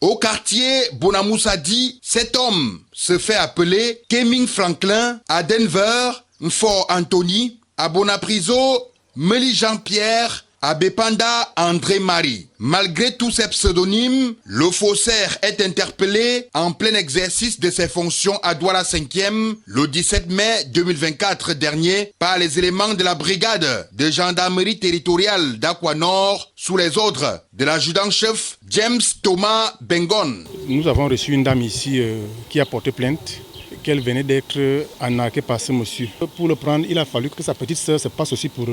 Au quartier Bonamoussadi, cet homme se fait appeler Keming Franklin. À Denver, Fort Anthony. À Bonapriso, Meli Jean-Pierre. À Bepanda, André-Marie. Malgré tous ces pseudonymes, le faussaire est interpellé en plein exercice de ses fonctions à Douala 5e le 17 mai 2024 dernier par les éléments de la brigade de gendarmerie territoriale d'Aqua Nord sous les ordres de l'adjudant-chef James Thomas Bengon. Nous avons reçu une dame ici qui a porté plainte qu'elle venait d'être arnaquée par ce monsieur. Pour le prendre, il a fallu que sa petite sœur se passe aussi pour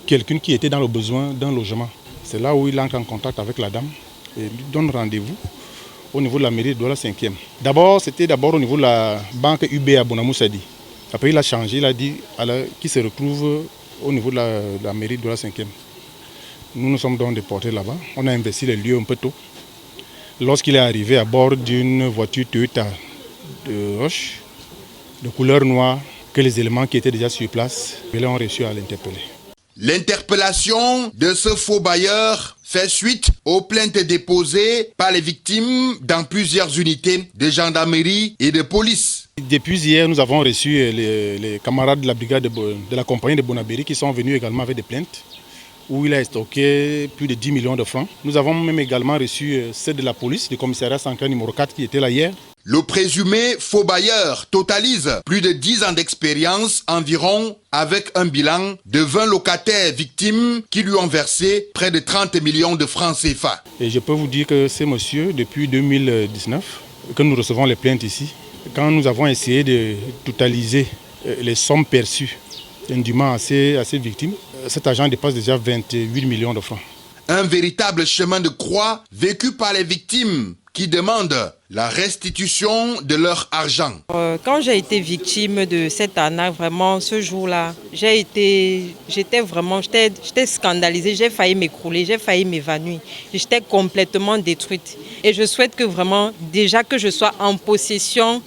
quelqu'un qui était dans le besoin d'un logement. C'est là où il entre en contact avec la dame et lui donne rendez-vous au niveau de la mairie de Douala 5e. C'était d'abord au niveau de la banque UB à Bonamoussadi. Après, il a changé, il a dit qu'il se retrouve au niveau de la mairie de Douala 5e. Nous sommes donc déportés là-bas. On a investi les lieux un peu tôt. Lorsqu'il est arrivé à bord d'une voiture Toyota de Roche, de couleur noire, que les éléments qui étaient déjà sur place l'ont réussi à l'interpeller. L'interpellation de ce faux bailleur fait suite aux plaintes déposées par les victimes dans plusieurs unités de gendarmerie et de police. Depuis hier, nous avons reçu les camarades de la brigade de la compagnie de Bonabéry qui sont venus également avec des plaintes où il a stocké plus de 10 millions de francs. Nous avons même également reçu ceux de la police, du commissariat central numéro 4 qui était là hier. Le présumé faux bailleur totalise plus de 10 ans d'expérience environ avec un bilan de 20 locataires victimes qui lui ont versé près de 30 millions de francs CFA. Et je peux vous dire que c'est monsieur, depuis 2019, que nous recevons les plaintes ici. Quand nous avons essayé de totaliser les sommes perçues indûment à ces victimes, cet agent dépasse déjà 28 millions de francs. Un véritable chemin de croix vécu par les victimes qui demandent la restitution de leur argent. Quand j'ai été victime de cette arnaque, vraiment, ce jour-là, j'étais scandalisée, j'ai failli m'écrouler, j'ai failli m'évanouir. J'étais complètement détruite. Et je souhaite que vraiment, déjà que je sois en possession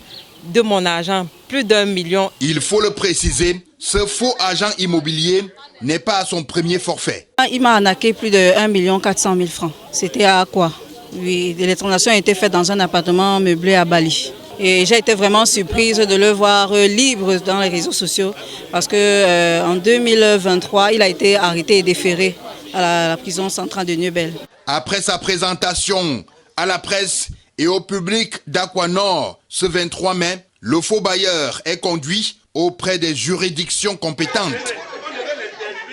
de mon argent, plus d'1 million. Il faut le préciser, ce faux agent immobilier n'est pas à son premier forfait. Il m'a arnaqué plus de 1 400 000 francs. C'était à quoi? Oui, les transactions ont été faites dans un appartement meublé à Bali. Et j'ai été vraiment surprise de le voir libre dans les réseaux sociaux parce qu'en 2023, il a été arrêté et déféré à la prison centrale de Neubel. Après sa présentation à la presse et au public d'Aqua Nord ce 23 mai, le faux bailleur est conduit auprès des juridictions compétentes.